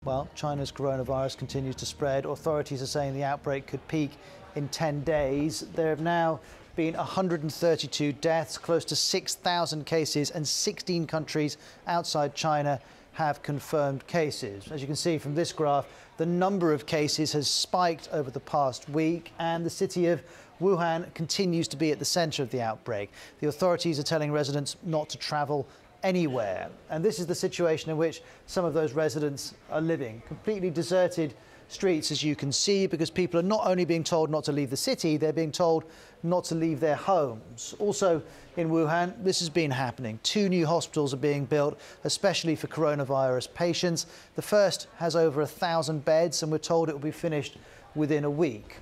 Well, China's coronavirus continues to spread. Authorities are saying the outbreak could peak in 10 days. There have now been 132 deaths, close to 6,000 cases, and 16 countries outside China have confirmed cases. As you can see from this graph, the number of cases has spiked over the past week, and the city of Wuhan continues to be at the centre of the outbreak. The authorities are telling residents not to travel anywhere. And this is the situation in which some of those residents are living. Completely deserted streets, as you can see, because people are not only being told not to leave the city, they're being told not to leave their homes. Also in Wuhan, this has been happening. 2 new hospitals are being built, especially for coronavirus patients. The first has over 1,000 beds, and we're told it will be finished within a week.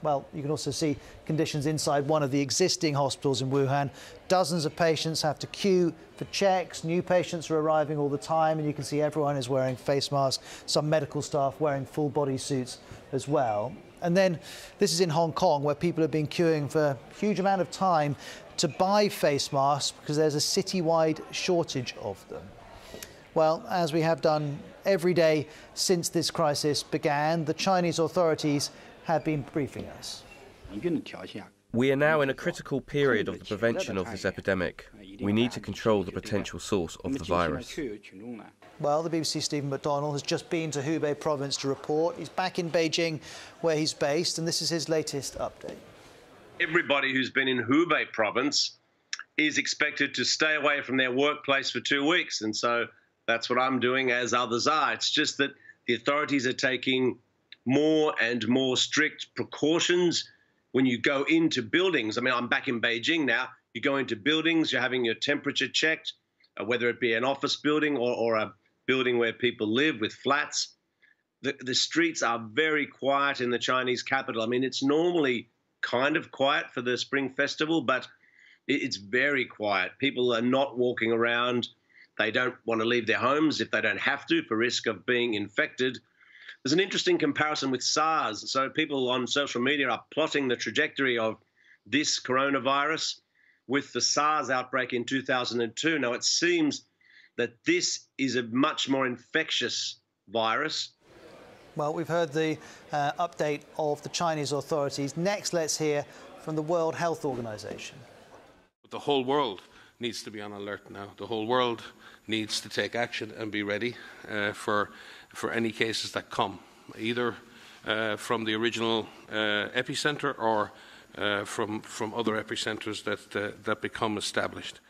Well, you can also see conditions inside one of the existing hospitals in Wuhan. Dozens of patients have to queue for checks. New patients are arriving all the time, and you can see everyone is wearing face masks, some medical staff wearing full body suits as well. And then this is in Hong Kong, where people have been queuing for a huge amount of time to buy face masks because there's a citywide shortage of them. Well, as we have done every day since this crisis began, the Chinese authorities have been briefing us. We are now in a critical period of the prevention of this epidemic. We need to control the potential source of the virus. Well, the BBC's Stephen McDonnell has just been to Hubei province to report. He's back in Beijing, where he's based, and this is his latest update. Everybody who's been in Hubei province is expected to stay away from their workplace for 2 weeks, and so that's what I'm doing, as others are. It's just that the authorities are taking more and more strict precautions when you go into buildings. I mean, I'm back in Beijing now. You go into buildings, you're having your temperature checked, whether it be an office building or a building where people live with flats. The streets are very quiet in the Chinese capital. I mean, it's normally kind of quiet for the Spring Festival, but it's very quiet. People are not walking around. They don't want to leave their homes if they don't have to for risk of being infected. There's an interesting comparison with SARS. So people on social media are plotting the trajectory of this coronavirus with the SARS outbreak in 2002. Now, it seems that this is a much more infectious virus. Well, we've heard the update of the Chinese authorities. Next, let's hear from the World Health Organization. The whole world needs to be on alert now. The whole world needs to take action and be ready for any cases that come, either from the original epicenter or from other epicenters that become established.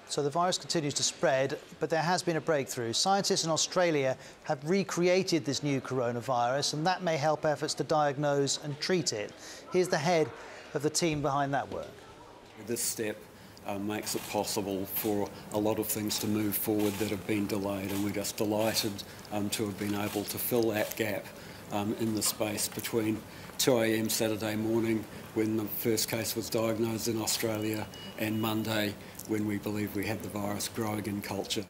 So the virus continues to spread, but there has been a breakthrough. Scientists in Australia have recreated this new coronavirus, and that may help efforts to diagnose and treat it. Here's the head of the team behind that work. This step makes it possible for a lot of things to move forward that have been delayed, and we're just delighted to have been able to fill that gap in the space between 2 a.m. Saturday morning, when the first case was diagnosed in Australia, and Monday, when we believe we had the virus growing in culture.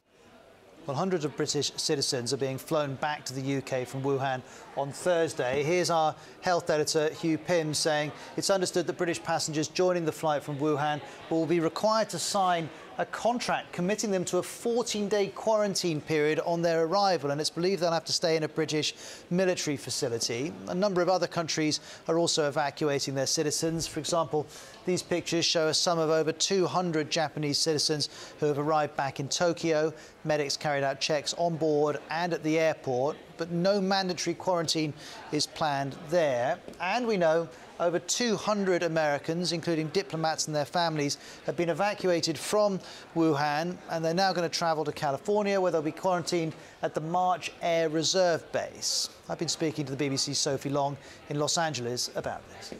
Well, hundreds of British citizens are being flown back to the UK from Wuhan on Thursday. Here's our health editor, Hugh Pym, saying it's understood that British passengers joining the flight from Wuhan will be required to sign a contract committing them to a 14-day quarantine period on their arrival, and it's believed they'll have to stay in a British military facility. A number of other countries are also evacuating their citizens. For example, these pictures show us some of over 200 Japanese citizens who have arrived back in Tokyo. Medics carried out checks on board and at the airport, but no mandatory quarantine is planned there. And we know over 200 Americans, including diplomats and their families, have been evacuated from Wuhan, and they're now going to travel to California, where they'll be quarantined at the March Air Reserve Base. I've been speaking to the BBC's Sophie Long in Los Angeles about this.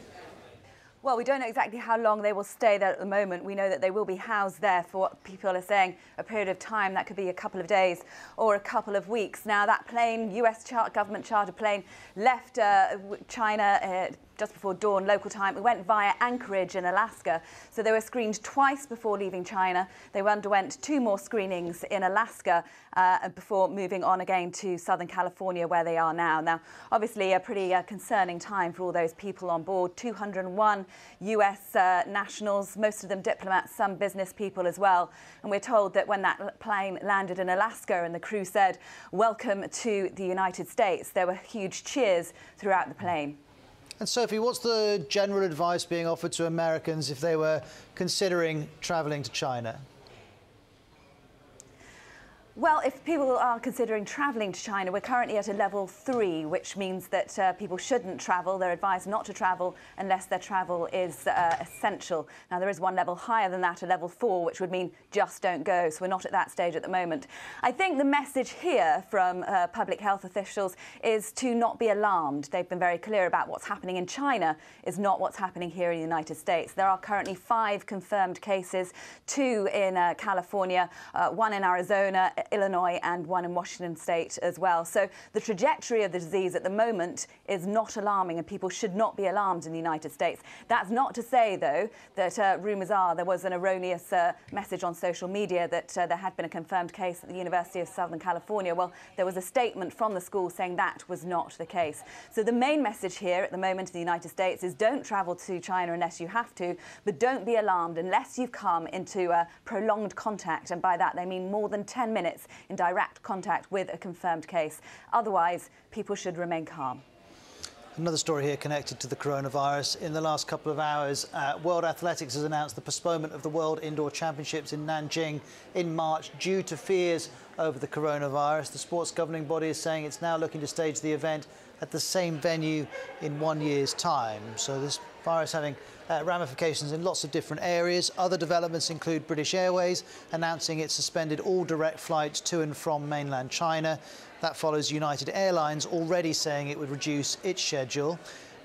Well, we don't know exactly how long they will stay there at the moment. We know that they will be housed there for what people are saying a period of time. That could be a couple of days or a couple of weeks. Now, that plane, US government charter plane, left China just before dawn local time. It went via Anchorage in Alaska. So they were screened twice before leaving China. They underwent 2 more screenings in Alaska before moving on again to Southern California, where they are now. Now, obviously, a pretty concerning time for all those people on board. 201 US nationals, most of them diplomats, some business people as well. And we're told that when that plane landed in Alaska and the crew said, "Welcome to the United States," there were huge cheers throughout the plane. And Sophie, what's the general advice being offered to Americans if they were considering travelling to China? Well, if people are considering travelling to China, we're currently at a level 3, which means that people shouldn't travel. They're advised not to travel unless their travel is essential. Now, there is one level higher than that, a level 4, which would mean just don't go. So we're not at that stage at the moment. I think the message here from public health officials is to not be alarmed. They've been very clear about what's happening in China is not what's happening here in the United States. There are currently 5 confirmed cases, 2 in California, 1 in Arizona, Illinois, and 1 in Washington state as well. So the trajectory of the disease at the moment is not alarming, and people should not be alarmed in the United States. That's not to say, though, that rumours are there was an erroneous message on social media that there had been a confirmed case at the University of Southern California. Well, there was a statement from the school saying that was not the case. So the main message here at the moment in the United States is don't travel to China unless you have to, but don't be alarmed unless you've come into prolonged contact, and by that they mean more than 10 minutes in direct contact with a confirmed case. Otherwise, people should remain calm. Another story here connected to the coronavirus. In the last couple of hours, World Athletics has announced the postponement of the World Indoor Championships in Nanjing in March due to fears over the coronavirus. The sports governing body is saying it's now looking to stage the event at the same venue in 1 year's time. So this virus having ramifications in lots of different areas. Other developments include British Airways announcing it suspended all direct flights to and from mainland China. That follows United Airlines already saying it would reduce its schedule.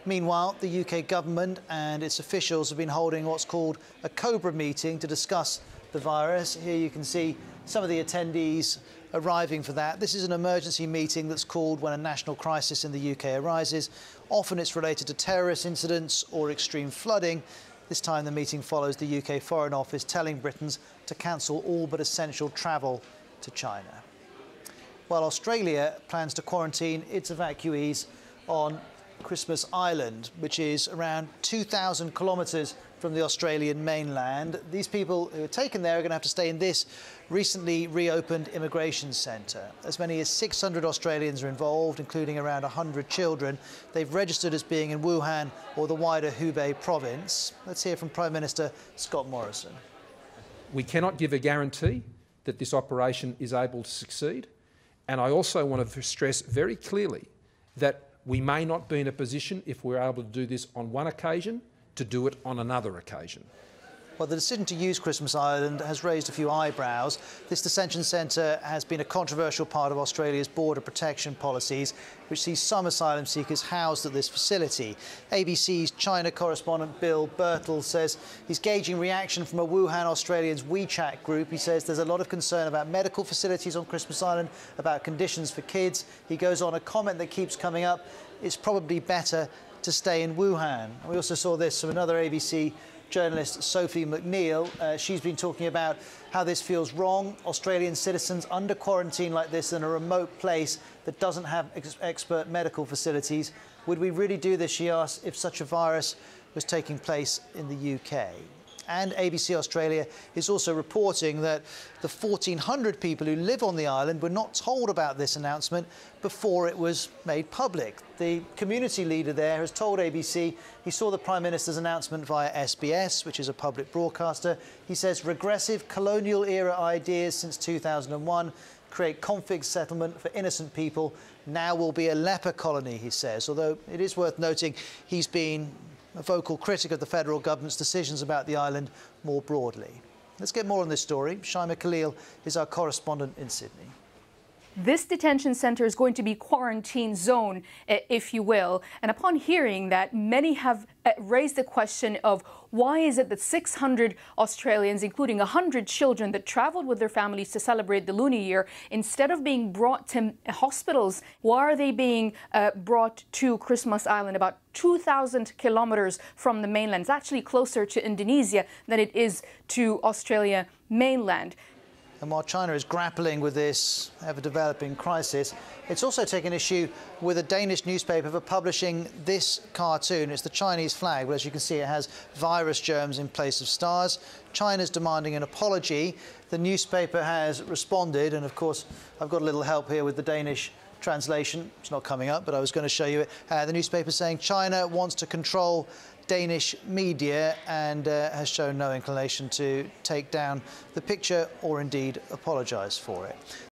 Meanwhile, the UK government and its officials have been holding what's called a Cobra meeting to discuss the virus. Here you can see some of the attendees arriving for that. This is an emergency meeting that's called when a national crisis in the UK arises. Often it's related to terrorist incidents or extreme flooding. This time the meeting follows the UK Foreign Office telling Britons to cancel all but essential travel to China. While Australia plans to quarantine its evacuees on Christmas Island, which is around 2,000 kilometres from the Australian mainland. These people who are taken there are going to have to stay in this recently reopened immigration centre. As many as 600 Australians are involved, including around 100 children. They've registered as being in Wuhan or the wider Hubei province. Let's hear from Prime Minister Scott Morrison. We cannot give a guarantee that this operation is able to succeed. And I also want to stress very clearly that we may not be in a position, if we're able to do this on one occasion, to do it on another occasion. Well, the decision to use Christmas Island has raised a few eyebrows. This detention centre has been a controversial part of Australia's border protection policies, which sees some asylum seekers housed at this facility. ABC's China correspondent Bill Birtle says he's gauging reaction from a Wuhan Australians WeChat group. He says there's a lot of concern about medical facilities on Christmas Island, about conditions for kids. He goes on, a comment that keeps coming up, it's probably better to stay in Wuhan. And we also saw this from another ABC journalist, Sophie McNeil. She's been talking about how this feels wrong. Australian citizens under quarantine like this in a remote place that doesn't have expert medical facilities. Would we really do this, she asked, if such a virus was taking place in the UK? And ABC Australia is also reporting that the 1,400 people who live on the island were not told about this announcement before it was made public. The community leader there has told ABC he saw the Prime Minister's announcement via SBS, which is a public broadcaster. He says regressive colonial-era ideas since 2001 create conflict settlement for innocent people. Now will be a leper colony, he says, although it is worth noting he's been a vocal critic of the federal government's decisions about the island more broadly. Let's get more on this story. Shaima Khalil is our correspondent in Sydney. this detention center is going to be quarantine zone, if you will. And upon hearing that, many have raised the question of why is it that 600 Australians, including 100 children that travelled with their families to celebrate the Lunar Year, instead of being brought to hospitals, why are they being brought to Christmas Island, about 2,000 kilometres from the mainland? It's actually closer to Indonesia than it is to Australia mainland. And while China is grappling with this ever-developing crisis, it's also taken issue with a Danish newspaper for publishing this cartoon. It's the Chinese flag, but as you can see, it has virus germs in place of stars. China's demanding an apology. The newspaper has responded, and of course, I've got a little help here with the Danish translation. It's not coming up, but I was going to show you it. The newspaper saying China wants to control Danish media and has shown no inclination to take down the picture or indeed apologise for it.